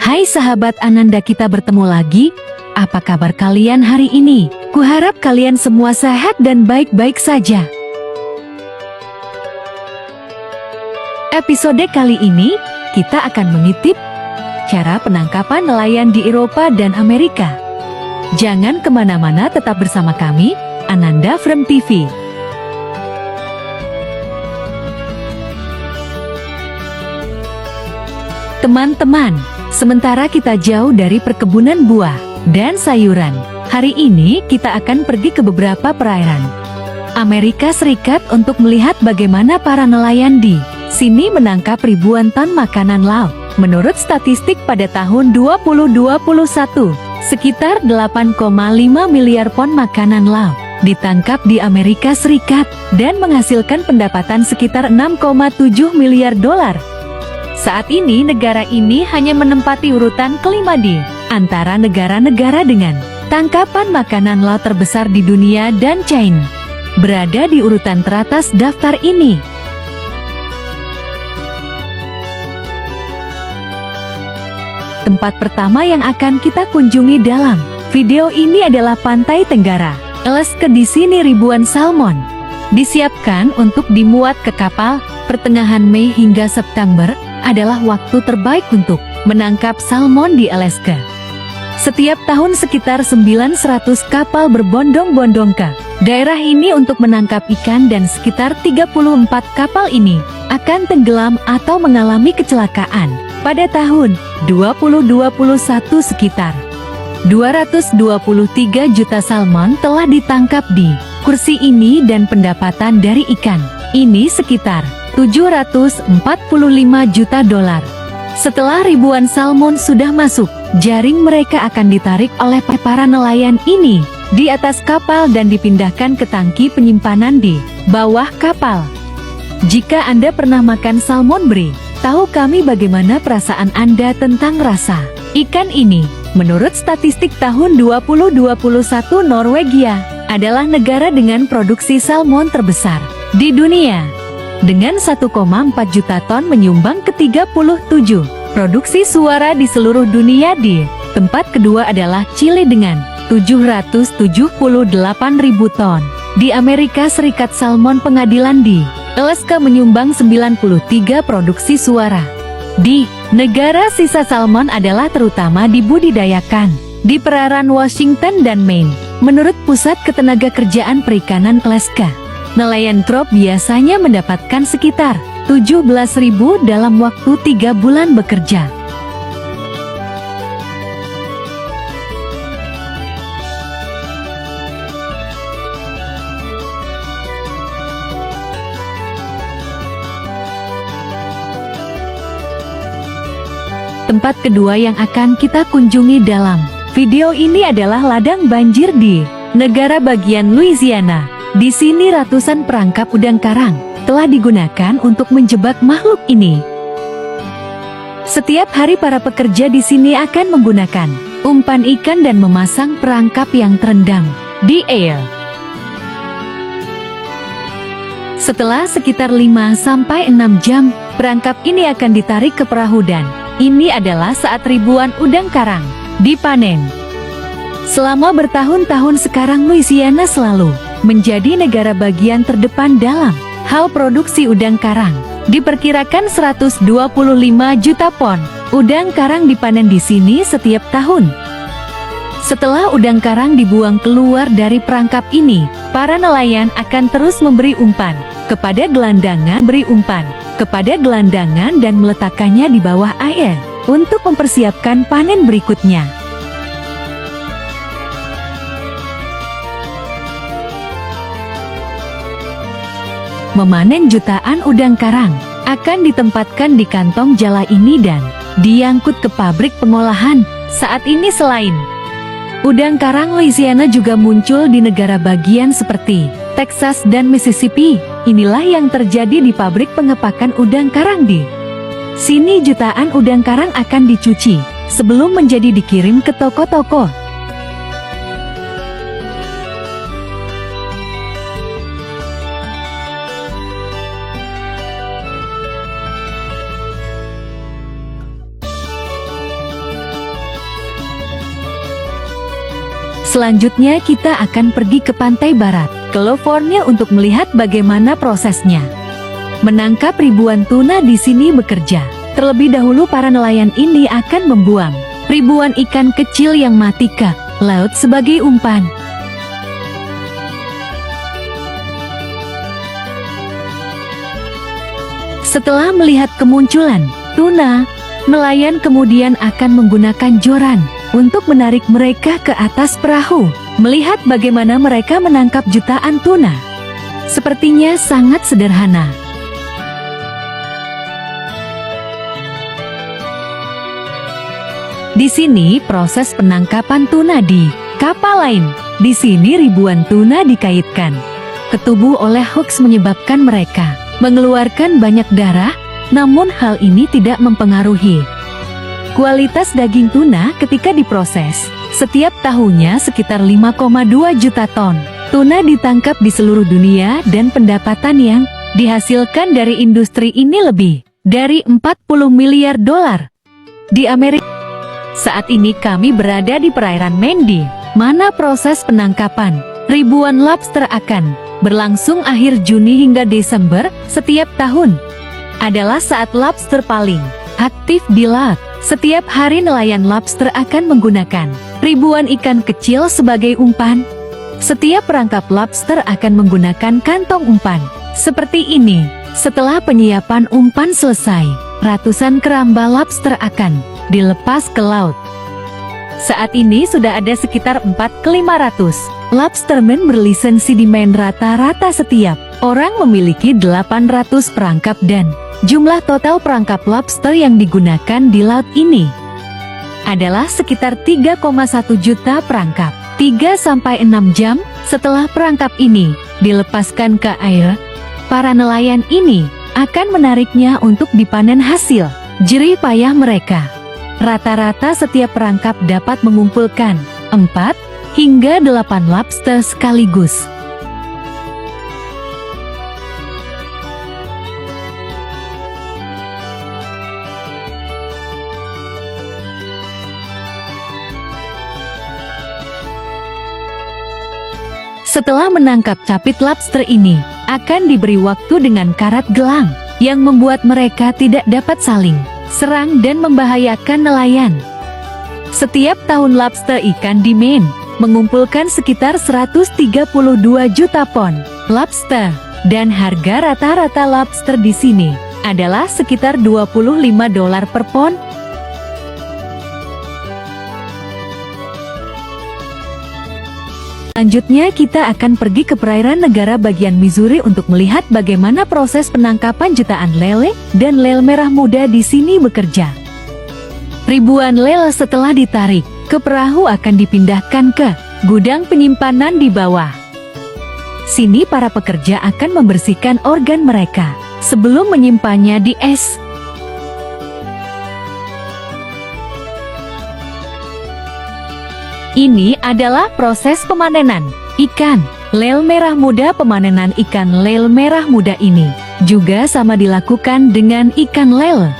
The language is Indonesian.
Hai sahabat Ananda, kita bertemu lagi. Apa kabar kalian hari ini? Kuharap kalian semua sehat dan baik-baik saja. Episode kali ini, kita akan mengintip cara penangkapan nelayan di Eropa dan Amerika. Jangan kemana-mana, tetap bersama kami, Ananda From TV. Teman-teman, sementara kita jauh dari perkebunan buah dan sayuran, hari ini kita akan pergi ke beberapa perairan Amerika Serikat untuk melihat bagaimana para nelayan di sini menangkap ribuan ton makanan laut. Menurut statistik pada tahun 2021, sekitar 8,5 miliar pon makanan laut ditangkap di Amerika Serikat dan menghasilkan pendapatan sekitar 6,7 miliar dolar. Saat ini negara ini hanya menempati urutan kelima di antara negara-negara dengan tangkapan makanan laut terbesar di dunia, dan China berada di urutan teratas daftar ini. Tempat pertama yang akan kita kunjungi dalam video ini adalah Pantai Tenggara, Alaska. Di sini ribuan salmon disiapkan untuk dimuat ke kapal. Pertengahan Mei hingga September adalah waktu terbaik untuk menangkap salmon di Alaska. Setiap tahun sekitar 900 kapal berbondong-bondong ke daerah ini untuk menangkap ikan, dan sekitar 34 kapal ini akan tenggelam atau mengalami kecelakaan. Pada tahun 2021 sekitar 223 juta salmon telah ditangkap di kursi ini, dan pendapatan dari ikan ini sekitar 745 juta dolar. Setelah ribuan salmon sudah masuk, jaring mereka akan ditarik oleh para nelayan ini di atas kapal dan dipindahkan ke tangki penyimpanan di bawah kapal. Jika Anda pernah makan salmon, beri tahu kami bagaimana perasaan Anda tentang rasa ikan ini. Menurut statistik tahun 2021, Norwegia adalah negara dengan produksi salmon terbesar di dunia, dengan 1,4 juta ton, menyumbang ke-37 produksi suara di seluruh dunia. Di tempat kedua adalah Chili dengan 778.000 ton. Di Amerika Serikat, salmon pengadilan di Alaska menyumbang 93 produksi suara. Di negara sisa, salmon adalah terutama dibudidayakan di perairan Washington dan Maine. Menurut Pusat Ketenagakerjaan Perikanan Alaska, nelayan trop biasanya mendapatkan sekitar 17.000 dalam waktu 3 bulan bekerja. Tempat kedua yang akan kita kunjungi dalam video ini adalah ladang banjir di negara bagian Louisiana. Di sini ratusan perangkap udang karang telah digunakan untuk menjebak makhluk ini. Setiap hari para pekerja di sini akan menggunakan umpan ikan dan memasang perangkap yang terendam di air. Setelah sekitar 5-6 jam, perangkap ini akan ditarik ke perahu, dan ini adalah saat ribuan udang karang dipanen. Selama bertahun-tahun sekarang, Louisiana selalu menjadi negara bagian terdepan dalam hal produksi udang karang. Diperkirakan 125 juta pon udang karang dipanen di sini setiap tahun. Setelah udang karang dibuang keluar dari perangkap ini, para nelayan akan terus memberi umpan kepada gelandangan, dan meletakkannya di bawah air untuk mempersiapkan panen berikutnya. Memanen jutaan udang karang akan ditempatkan di kantong jala ini dan diangkut ke pabrik pengolahan. Saat ini selain udang karang, Louisiana juga muncul di negara bagian seperti Texas dan Mississippi. Inilah yang terjadi di pabrik pengepakan udang karang di sini. Jutaan udang karang akan dicuci sebelum menjadi dikirim ke toko-toko. Selanjutnya kita akan pergi ke pantai barat, California untuk melihat bagaimana prosesnya. Menangkap ribuan tuna di sini bekerja. Terlebih dahulu para nelayan ini akan membuang ribuan ikan kecil yang mati ke laut sebagai umpan. Setelah melihat kemunculan tuna, nelayan kemudian akan menggunakan joran untuk menarik mereka ke atas perahu, melihat bagaimana mereka menangkap jutaan tuna. Sepertinya sangat sederhana. Di sini proses penangkapan tuna di kapal lain. Di sini ribuan tuna dikaitkan ke tubuh oleh hooks menyebabkan mereka mengeluarkan banyak darah, namun hal ini tidak mempengaruhi kualitas daging tuna ketika diproses. Setiap tahunnya sekitar 5,2 juta ton tuna ditangkap di seluruh dunia dan pendapatan yang dihasilkan dari industri ini lebih dari 40 miliar dolar. Di Amerika, saat ini kami berada di perairan Maine, di mana proses penangkapan ribuan lobster akan berlangsung akhir Juni hingga Desember setiap tahun. Adalah saat lobster paling aktif di laut. Setiap hari nelayan lobster akan menggunakan ribuan ikan kecil sebagai umpan. Setiap perangkap lobster akan menggunakan kantong umpan seperti ini. Setelah penyiapan umpan selesai, ratusan keramba lobster akan dilepas ke laut. Saat ini sudah ada sekitar 4.500 lobstermen berlisensi di Maine. Rata-rata setiap orang memiliki 800 perangkap dan jumlah total perangkap lobster yang digunakan di laut ini adalah sekitar 3,1 juta perangkap. 3-6 jam setelah perangkap ini dilepaskan ke air, para nelayan ini akan menariknya untuk dipanen. Hasil jerih payah mereka. Rata-rata setiap perangkap dapat mengumpulkan 4 hingga 8 lobster sekaligus. Setelah menangkap capit lobster ini, akan diberi waktu dengan karat gelang, yang membuat mereka tidak dapat saling serang dan membahayakan nelayan. Setiap tahun lobster ikan di Maine mengumpulkan sekitar 132 juta pon lobster, dan harga rata-rata lobster di sini adalah sekitar 25 dolar per pon. Selanjutnya kita akan pergi ke perairan negara bagian Missouri untuk melihat bagaimana proses penangkapan jutaan lele dan lele merah muda di sini bekerja. Ribuan lele setelah ditarik ke perahu akan dipindahkan ke gudang penyimpanan di bawah. Sini para pekerja akan membersihkan organ mereka sebelum menyimpannya di es. Ini adalah proses pemanenan ikan lele merah muda. Pemanenan ikan lele merah muda ini juga sama dilakukan dengan ikan lele.